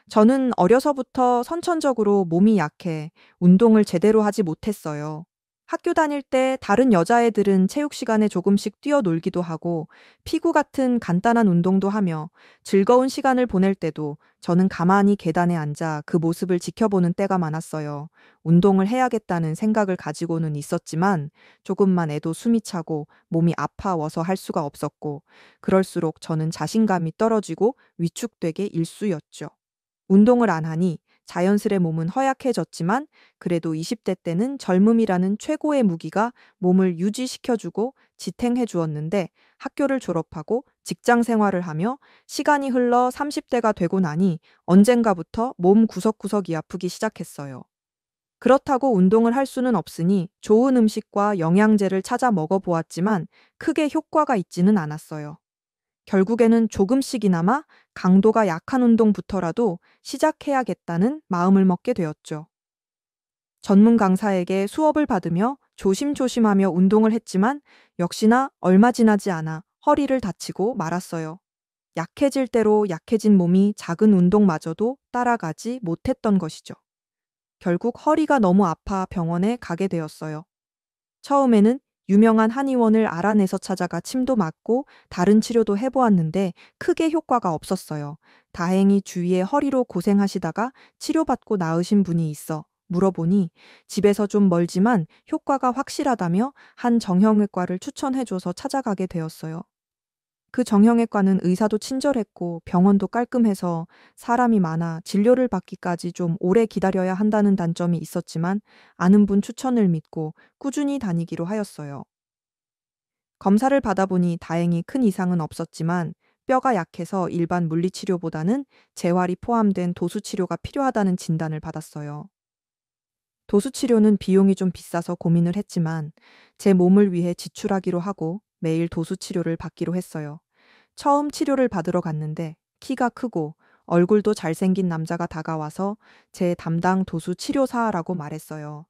저는 어려서부터 선천적으로 몸이 약해 운동을 제대로 하지 못했어요. 학교 다닐 때 다른 여자애들은 체육 시간에 조금씩 뛰어놀기도 하고 피구 같은 간단한 운동도 하며 즐거운 시간을 보낼 때도 저는 가만히 계단에 앉아 그 모습을 지켜보는 때가 많았어요. 운동을 해야겠다는 생각을 가지고는 있었지만 조금만 해도 숨이 차고 몸이 아파워서 할 수가 없었고 그럴수록 저는 자신감이 떨어지고 위축되게 일쑤였죠. 운동을 안 하니 자연스레 몸은 허약해졌지만 그래도 20대 때는 젊음이라는 최고의 무기가 몸을 유지시켜주고 지탱해 주었는데 학교를 졸업하고 직장 생활을 하며 시간이 흘러 30대가 되고 나니 언젠가부터 몸 구석구석이 아프기 시작했어요. 그렇다고 운동을 할 수는 없으니 좋은 음식과 영양제를 찾아 먹어보았지만 크게 효과가 있지는 않았어요. 결국에는 조금씩이나마 강도가 약한 운동부터라도 시작해야겠다는 마음을 먹게 되었죠. 전문 강사에게 수업을 받으며 조심조심하며 운동을 했지만 역시나 얼마 지나지 않아 허리를 다치고 말았어요. 약해질 대로 약해진 몸이 작은 운동마저도 따라가지 못했던 것이죠. 결국 허리가 너무 아파 병원에 가게 되었어요. 처음에는 유명한 한의원을 알아내서 찾아가 침도 맞고 다른 치료도 해보았는데 크게 효과가 없었어요. 다행히 주위에 허리로 고생하시다가 치료받고 나으신 분이 있어 물어보니 집에서 좀 멀지만 효과가 확실하다며 한 정형외과를 추천해줘서 찾아가게 되었어요. 그 정형외과는 의사도 친절했고 병원도 깔끔해서 사람이 많아 진료를 받기까지 좀 오래 기다려야 한다는 단점이 있었지만 아는 분 추천을 믿고 꾸준히 다니기로 하였어요. 검사를 받아보니 다행히 큰 이상은 없었지만 뼈가 약해서 일반 물리치료보다는 재활이 포함된 도수치료가 필요하다는 진단을 받았어요. 도수치료는 비용이 좀 비싸서 고민을 했지만 제 몸을 위해 지출하기로 하고 매일 도수치료를 받기로 했어요. 처음 치료를 받으러 갔는데 키가 크고 얼굴도 잘생긴 남자가 다가와서 제 담당 도수 치료사라고 말했어요.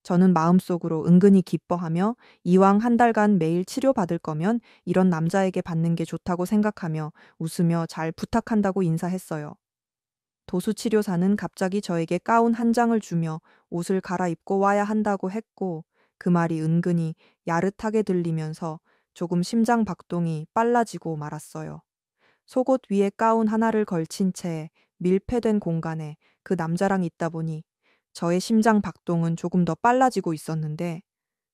저는 마음속으로 은근히 기뻐하며 이왕 한 달간 매일 치료받을 거면 이런 남자에게 받는 게 좋다고 생각하며 웃으며 잘 부탁한다고 인사했어요. 도수치료사는 갑자기 저에게 가운 한 장을 주며 옷을 갈아입고 와야 한다고 했고 그 말이 은근히 야릇하게 들리면서 조금 심장 박동이 빨라지고 말았어요. 속옷 위에 가운 하나를 걸친 채 밀폐된 공간에 그 남자랑 있다 보니 저의 심장 박동은 조금 더 빨라지고 있었는데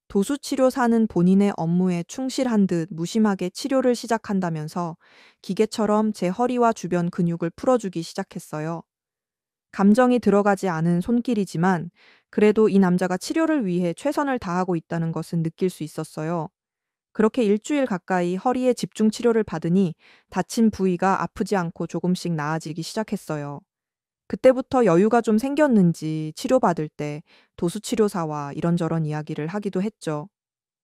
도수치료사는 본인의 업무에 충실한 듯 무심하게 치료를 시작한다면서 기계처럼 제 허리와 주변 근육을 풀어주기 시작했어요. 감정이 들어가지 않은 손길이지만 그래도 이 남자가 치료를 위해 최선을 다하고 있다는 것은 느낄 수 있었어요. 그렇게 일주일 가까이 허리에 집중 치료를 받으니 다친 부위가 아프지 않고 조금씩 나아지기 시작했어요. 그때부터 여유가 좀 생겼는지 치료받을 때 도수치료사와 이런저런 이야기를 하기도 했죠.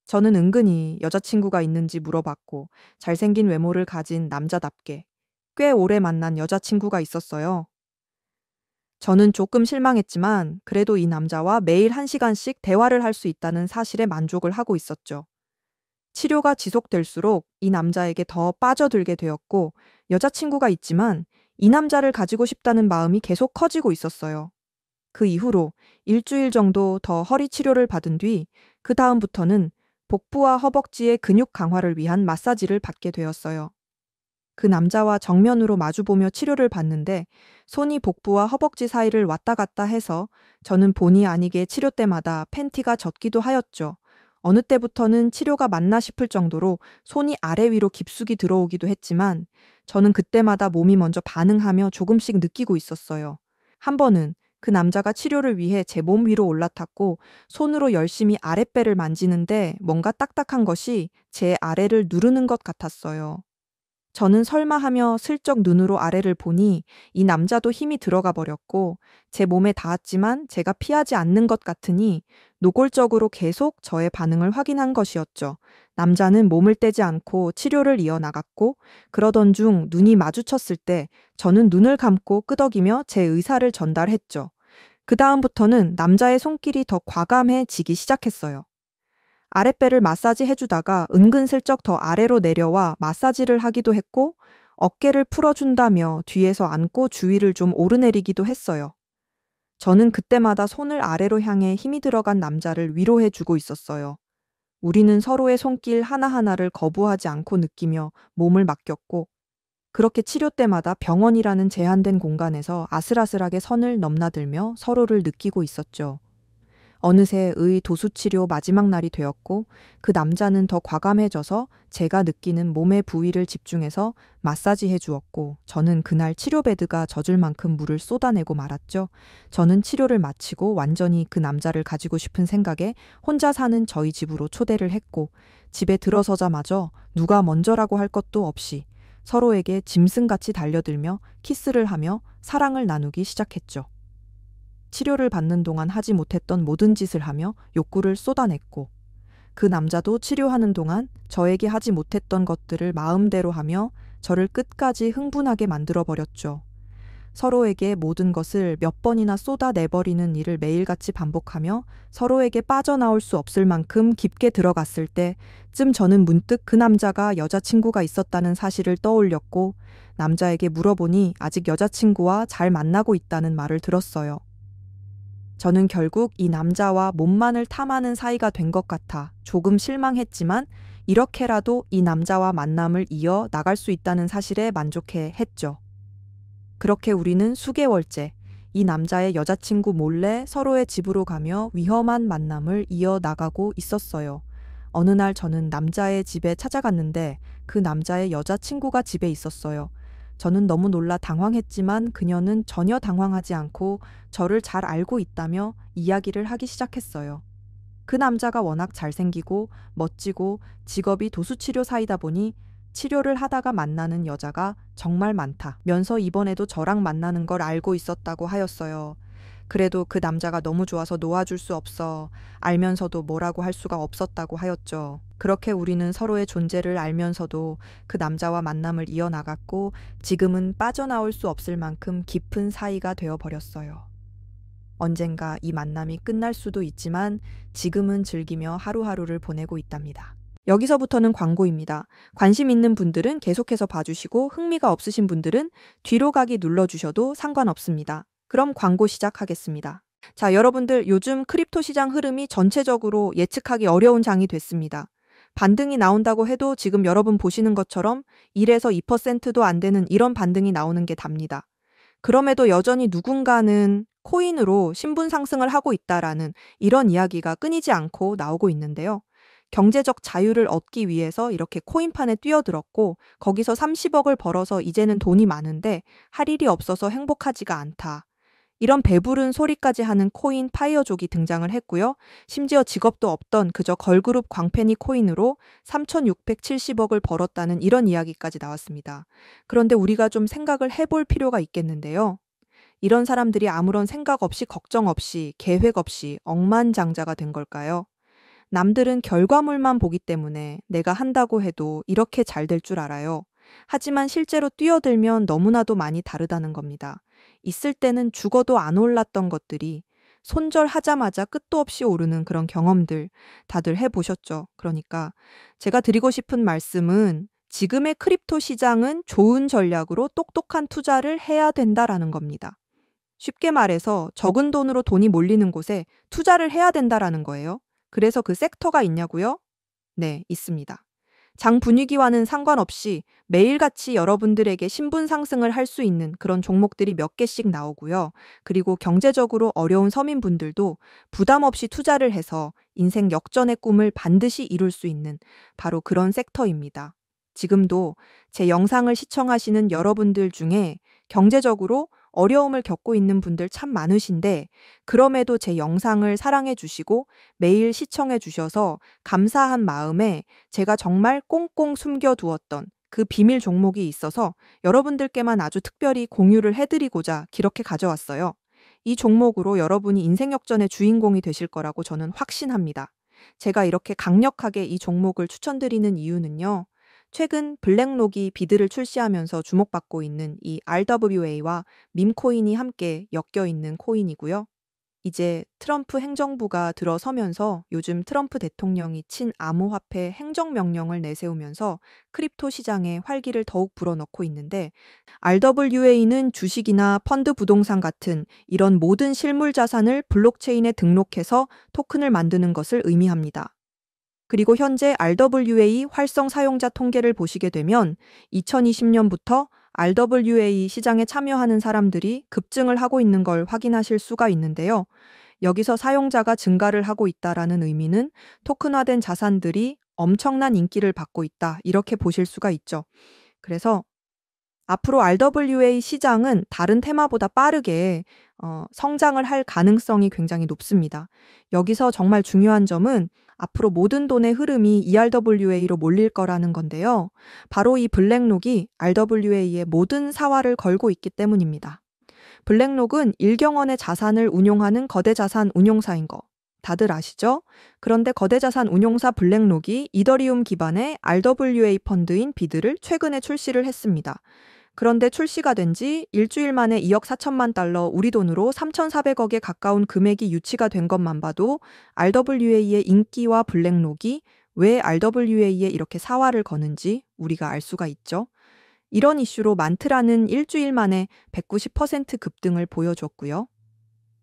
저는 은근히 여자친구가 있는지 물어봤고 잘생긴 외모를 가진 남자답게 꽤 오래 만난 여자친구가 있었어요. 저는 조금 실망했지만 그래도 이 남자와 매일 1시간씩 대화를 할 수 있다는 사실에 만족을 하고 있었죠. 치료가 지속될수록 이 남자에게 더 빠져들게 되었고 여자친구가 있지만 이 남자를 가지고 싶다는 마음이 계속 커지고 있었어요. 그 이후로 일주일 정도 더 허리 치료를 받은 뒤 그 다음부터는 복부와 허벅지의 근육 강화를 위한 마사지를 받게 되었어요. 그 남자와 정면으로 마주보며 치료를 받는데 손이 복부와 허벅지 사이를 왔다 갔다 해서 저는 본의 아니게 치료 때마다 팬티가 젖기도 하였죠. 어느 때부터는 치료가 맞나 싶을 정도로 손이 아래 위로 깊숙이 들어오기도 했지만 저는 그때마다 몸이 먼저 반응하며 조금씩 느끼고 있었어요. 한 번은 그 남자가 치료를 위해 제 몸 위로 올라탔고 손으로 열심히 아랫배를 만지는데 뭔가 딱딱한 것이 제 아래를 누르는 것 같았어요. 저는 설마 하며 슬쩍 눈으로 아래를 보니 이 남자도 힘이 들어가 버렸고 제 몸에 닿았지만 제가 피하지 않는 것 같으니 노골적으로 계속 저의 반응을 확인한 것이었죠. 남자는 몸을 떼지 않고 치료를 이어나갔고 그러던 중 눈이 마주쳤을 때 저는 눈을 감고 끄덕이며 제 의사를 전달했죠. 그 다음부터는 남자의 손길이 더 과감해지기 시작했어요. 아랫배를 마사지 해주다가 은근슬쩍 더 아래로 내려와 마사지를 하기도 했고 어깨를 풀어준다며 뒤에서 안고 주위를 좀 오르내리기도 했어요. 저는 그때마다 손을 아래로 향해 힘이 들어간 남자를 위로해주고 있었어요. 우리는 서로의 손길 하나하나를 거부하지 않고 느끼며 몸을 맡겼고, 그렇게 치료 때마다 병원이라는 제한된 공간에서 아슬아슬하게 선을 넘나들며 서로를 느끼고 있었죠. 어느새 의 도수치료 마지막 날이 되었고, 그 남자는 더 과감해져서 제가 느끼는 몸의 부위를 집중해서 마사지해 주었고, 저는 그날 치료 베드가 젖을 만큼 물을 쏟아내고 말았죠. 저는 치료를 마치고 완전히 그 남자를 가지고 싶은 생각에 혼자 사는 저희 집으로 초대를 했고, 집에 들어서자마자 누가 먼저라고 할 것도 없이 서로에게 짐승같이 달려들며 키스를 하며 사랑을 나누기 시작했죠. 치료를 받는 동안 하지 못했던 모든 짓을 하며 욕구를 쏟아냈고, 그 남자도 치료하는 동안 저에게 하지 못했던 것들을 마음대로 하며 저를 끝까지 흥분하게 만들어 버렸죠. 서로에게 모든 것을 몇 번이나 쏟아내버리는 일을 매일같이 반복하며 서로에게 빠져나올 수 없을 만큼 깊게 들어갔을 때쯤 저는 문득 그 남자가 여자친구가 있었다는 사실을 떠올렸고, 남자에게 물어보니 아직 여자친구와 잘 만나고 있다는 말을 들었어요. 저는 결국 이 남자와 몸만을 탐하는 사이가 된 것 같아 조금 실망했지만, 이렇게라도 이 남자와 만남을 이어 나갈 수 있다는 사실에 만족해 했죠. 그렇게 우리는 수개월째 이 남자의 여자친구 몰래 서로의 집으로 가며 위험한 만남을 이어 나가고 있었어요. 어느 날 저는 남자의 집에 찾아갔는데 그 남자의 여자친구가 집에 있었어요. 저는 너무 놀라 당황했지만 그녀는 전혀 당황하지 않고 저를 잘 알고 있다며 이야기를 하기 시작했어요. 그 남자가 워낙 잘생기고 멋지고 직업이 도수치료사이다 보니 치료를 하다가 만나는 여자가 정말 많다면서 이번에도 저랑 만나는 걸 알고 있었다고 하였어요. 그래도 그 남자가 너무 좋아서 놓아줄 수 없어 알면서도 뭐라고 할 수가 없었다고 하였죠. 그렇게 우리는 서로의 존재를 알면서도 그 남자와 만남을 이어나갔고, 지금은 빠져나올 수 없을 만큼 깊은 사이가 되어버렸어요. 언젠가 이 만남이 끝날 수도 있지만 지금은 즐기며 하루하루를 보내고 있답니다. 여기서부터는 광고입니다. 관심 있는 분들은 계속해서 봐주시고, 흥미가 없으신 분들은 뒤로 가기 눌러주셔도 상관없습니다. 그럼 광고 시작하겠습니다. 자, 여러분들, 요즘 크립토 시장 흐름이 전체적으로 예측하기 어려운 장이 됐습니다. 반등이 나온다고 해도 지금 여러분 보시는 것처럼 1에서 2%도 안 되는 이런 반등이 나오는 게 답니다. 그럼에도 여전히 누군가는 코인으로 신분 상승을 하고 있다라는 이런 이야기가 끊이지 않고 나오고 있는데요. 경제적 자유를 얻기 위해서 이렇게 코인판에 뛰어들었고, 거기서 30억을 벌어서 이제는 돈이 많은데 할 일이 없어서 행복하지가 않다. 이런 배부른 소리까지 하는 코인 파이어족이 등장을 했고요. 심지어 직업도 없던 그저 걸그룹 광팬이 코인으로 3,670억을 벌었다는 이런 이야기까지 나왔습니다. 그런데 우리가 좀 생각을 해볼 필요가 있겠는데요. 이런 사람들이 아무런 생각 없이 걱정 없이 계획 없이 억만장자가 된 걸까요? 남들은 결과물만 보기 때문에 내가 한다고 해도 이렇게 잘 될 줄 알아요. 하지만 실제로 뛰어들면 너무나도 많이 다르다는 겁니다. 있을 때는 죽어도 안 올랐던 것들이 손절하자마자 끝도 없이 오르는 그런 경험들 다들 해보셨죠? 그러니까 제가 드리고 싶은 말씀은, 지금의 크립토 시장은 좋은 전략으로 똑똑한 투자를 해야 된다라는 겁니다. 쉽게 말해서 적은 돈으로 돈이 몰리는 곳에 투자를 해야 된다라는 거예요. 그래서 그 섹터가 있냐고요? 네, 있습니다. 장 분위기와는 상관없이 매일같이 여러분들에게 신분 상승을 할 수 있는 그런 종목들이 몇 개씩 나오고요. 그리고 경제적으로 어려운 서민분들도 부담 없이 투자를 해서 인생 역전의 꿈을 반드시 이룰 수 있는 바로 그런 섹터입니다. 지금도 제 영상을 시청하시는 여러분들 중에 경제적으로 어려움을 겪고 있는 분들 참 많으신데, 그럼에도 제 영상을 사랑해 주시고 매일 시청해 주셔서 감사한 마음에 제가 정말 꽁꽁 숨겨두었던 그 비밀 종목이 있어서 여러분들께만 아주 특별히 공유를 해드리고자 기렇게 가져왔어요. 이 종목으로 여러분이 인생 역전의 주인공이 되실 거라고 저는 확신합니다. 제가 이렇게 강력하게 이 종목을 추천드리는 이유는요. 최근 블랙록이 비드를 출시하면서 주목받고 있는 이 RWA와 밈코인이 함께 엮여 있는 코인이고요. 이제 트럼프 행정부가 들어서면서 요즘 트럼프 대통령이 친암호화폐 행정명령을 내세우면서 크립토 시장에 활기를 더욱 불어넣고 있는데 RWA는 주식이나 펀드 부동산 같은 이런 모든 실물 자산을 블록체인에 등록해서 토큰을 만드는 것을 의미합니다. 그리고 현재 RWA 활성 사용자 통계를 보시게 되면 2020년부터 RWA 시장에 참여하는 사람들이 급증을 하고 있는 걸 확인하실 수가 있는데요. 여기서 사용자가 증가를 하고 있다라는 의미는 토큰화된 자산들이 엄청난 인기를 받고 있다, 이렇게 보실 수가 있죠. 그래서 앞으로 RWA 시장은 다른 테마보다 빠르게 성장을 할 가능성이 굉장히 높습니다. 여기서 정말 중요한 점은 앞으로 모든 돈의 흐름이 ERWA로 몰릴 거라는 건데요. 바로 이 블랙록이 RWA의 모든 사활을 걸고 있기 때문입니다. 블랙록은 일경원의 자산을 운용하는 거대 자산 운용사인 거 다들 아시죠? 그런데 거대 자산 운용사 블랙록이 이더리움 기반의 RWA 펀드인 비드를 최근에 출시를 했습니다. 그런데 출시가 된 지 일주일 만에 2억 4천만 달러, 우리 돈으로 3,400억에 가까운 금액이 유치가 된 것만 봐도 RWA의 인기와 블랙록이 왜 RWA에 이렇게 사활을 거는지 우리가 알 수가 있죠. 이런 이슈로 만트라는 일주일 만에 190% 급등을 보여줬고요.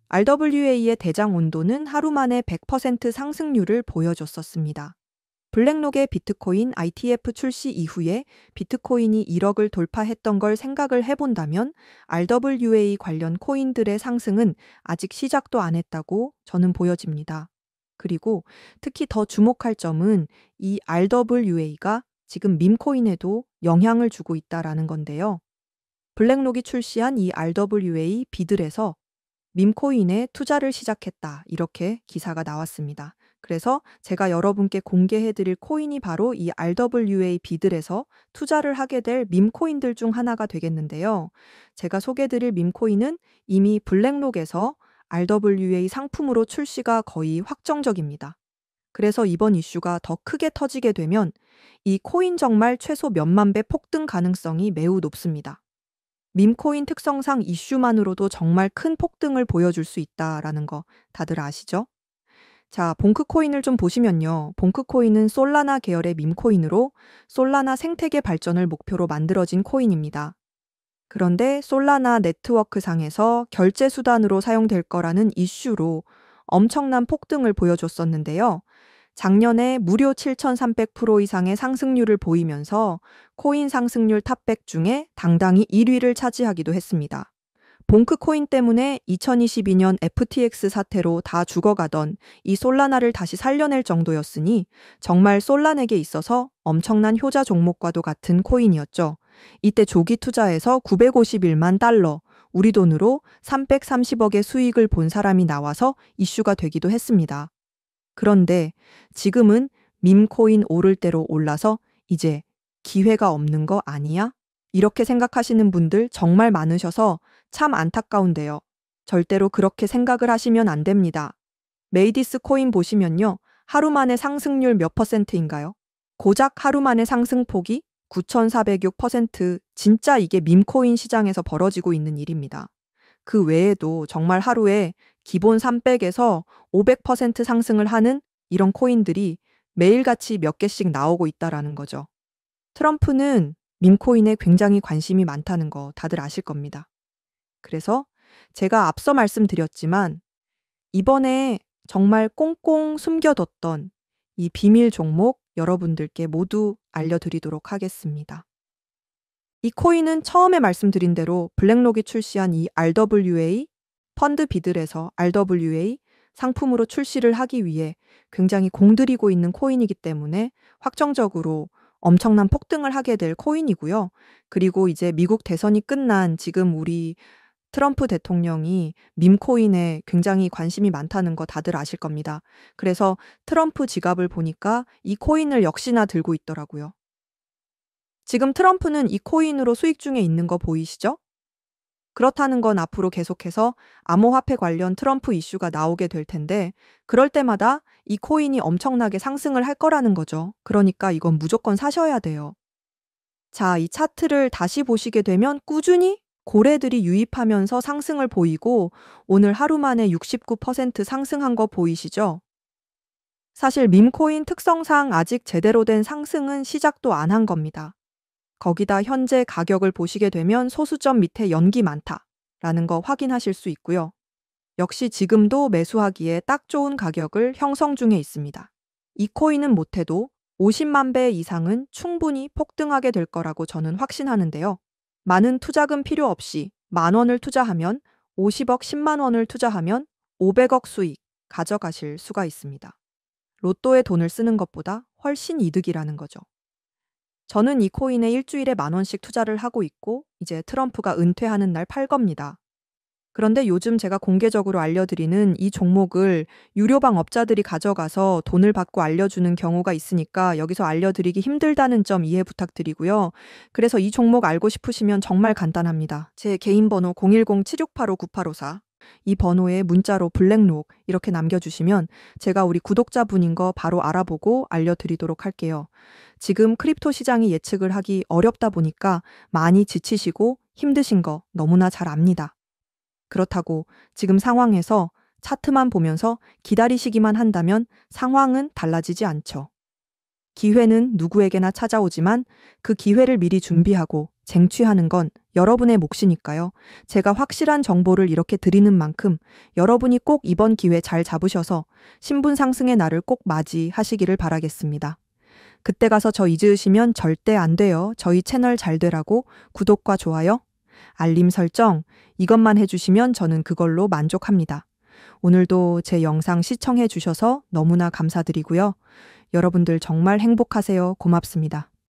RWA의 대장 온도는 하루 만에 100% 상승률을 보여줬었습니다. 블랙록의 비트코인 ITF 출시 이후에 비트코인이 1억을 돌파했던 걸 생각을 해본다면 RWA 관련 코인들의 상승은 아직 시작도 안 했다고 저는 보여집니다. 그리고 특히 더 주목할 점은 이 RWA가 지금 밈코인에도 영향을 주고 있다라는 건데요. 블랙록이 출시한 이 RWA 비들에서 밈코인에 투자를 시작했다, 이렇게 기사가 나왔습니다. 그래서 제가 여러분께 공개해드릴 코인이 바로 이 RWA 비들에서 투자를 하게 될 밈코인들 중 하나가 되겠는데요. 제가 소개해드릴 밈코인은 이미 블랙록에서 RWA 상품으로 출시가 거의 확정적입니다. 그래서 이번 이슈가 더 크게 터지게 되면 이 코인 정말 최소 몇만 배 폭등 가능성이 매우 높습니다. 밈코인 특성상 이슈만으로도 정말 큰 폭등을 보여줄 수 있다라는 거 다들 아시죠? 자, 봉크코인을 좀 보시면요. 봉크코인은 솔라나 계열의 밈코인으로 솔라나 생태계 발전을 목표로 만들어진 코인입니다. 그런데 솔라나 네트워크 상에서 결제 수단으로 사용될 거라는 이슈로 엄청난 폭등을 보여줬었는데요. 작년에 무려 7,300% 이상의 상승률을 보이면서 코인 상승률 탑 100 중에 당당히 1위를 차지하기도 했습니다. 봉크코인 때문에 2022년 FTX 사태로 다 죽어가던 이 솔라나를 다시 살려낼 정도였으니 정말 솔란에게 있어서 엄청난 효자 종목과도 같은 코인이었죠. 이때 조기 투자에서 951만 달러, 우리 돈으로 330억의 수익을 본 사람이 나와서 이슈가 되기도 했습니다. 그런데 지금은 밈코인 오를 대로 올라서 이제 기회가 없는 거 아니야? 이렇게 생각하시는 분들 정말 많으셔서 참 안타까운데요. 절대로 그렇게 생각을 하시면 안 됩니다. 메이디스 코인 보시면요. 하루 만에 상승률 몇 %인가요? 고작 하루 만에 상승폭이 9,406%, 진짜 이게 밈코인 시장에서 벌어지고 있는 일입니다. 그 외에도 정말 하루에 기본 300에서 500% 상승을 하는 이런 코인들이 매일같이 몇 개씩 나오고 있다라는 거죠. 트럼프는 밈코인에 굉장히 관심이 많다는 거 다들 아실 겁니다. 그래서 제가 앞서 말씀드렸지만 이번에 정말 꽁꽁 숨겨뒀던 이 비밀 종목 여러분들께 모두 알려드리도록 하겠습니다. 이 코인은 처음에 말씀드린 대로 블랙록이 출시한 이 RWA 펀드 비들에서 RWA 상품으로 출시를 하기 위해 굉장히 공들이고 있는 코인이기 때문에 확정적으로 엄청난 폭등을 하게 될 코인이고요. 그리고 이제 미국 대선이 끝난 지금 우리 트럼프 대통령이 밈코인에 굉장히 관심이 많다는 거 다들 아실 겁니다. 그래서 트럼프 지갑을 보니까 이 코인을 역시나 들고 있더라고요. 지금 트럼프는 이 코인으로 수익 중에 있는 거 보이시죠? 그렇다는 건 앞으로 계속해서 암호화폐 관련 트럼프 이슈가 나오게 될 텐데 그럴 때마다 이 코인이 엄청나게 상승을 할 거라는 거죠. 그러니까 이건 무조건 사셔야 돼요. 자, 이 차트를 다시 보시게 되면 꾸준히 고래들이 유입하면서 상승을 보이고 오늘 하루 만에 69% 상승한 거 보이시죠? 사실 밈코인 특성상 아직 제대로 된 상승은 시작도 안 한 겁니다. 거기다 현재 가격을 보시게 되면 소수점 밑에 연기 많다라는 거 확인하실 수 있고요. 역시 지금도 매수하기에 딱 좋은 가격을 형성 중에 있습니다. 이 코인은 못해도 50만 배 이상은 충분히 폭등하게 될 거라고 저는 확신하는데요. 많은 투자금 필요 없이 10,000원을 투자하면 50억 10만 원을 투자하면 500억 수익 가져가실 수가 있습니다. 로또에 돈을 쓰는 것보다 훨씬 이득이라는 거죠. 저는 이 코인에 일주일에 10,000원씩 투자를 하고 있고 이제 트럼프가 은퇴하는 날 팔 겁니다. 그런데 요즘 제가 공개적으로 알려드리는 이 종목을 유료방 업자들이 가져가서 돈을 받고 알려주는 경우가 있으니까 여기서 알려드리기 힘들다는 점 이해 부탁드리고요. 그래서 이 종목 알고 싶으시면 정말 간단합니다. 제 개인 번호 010-7685-9854 이 번호에 문자로 블랙록 이렇게 남겨주시면 제가 우리 구독자분인 거 바로 알아보고 알려드리도록 할게요. 지금 크립토 시장이 예측을 하기 어렵다 보니까 많이 지치시고 힘드신 거 너무나 잘 압니다. 그렇다고 지금 상황에서 차트만 보면서 기다리시기만 한다면 상황은 달라지지 않죠. 기회는 누구에게나 찾아오지만 그 기회를 미리 준비하고 쟁취하는 건 여러분의 몫이니까요. 제가 확실한 정보를 이렇게 드리는 만큼 여러분이 꼭 이번 기회 잘 잡으셔서 신분 상승의 날을 꼭 맞이하시기를 바라겠습니다. 그때 가서 저 잊으시면 절대 안 돼요. 저희 채널 잘 되라고 구독과 좋아요, 알림 설정 이것만 해주시면 저는 그걸로 만족합니다. 오늘도 제 영상 시청해 주셔서 너무나 감사드리고요. 여러분들 정말 행복하세요. 고맙습니다.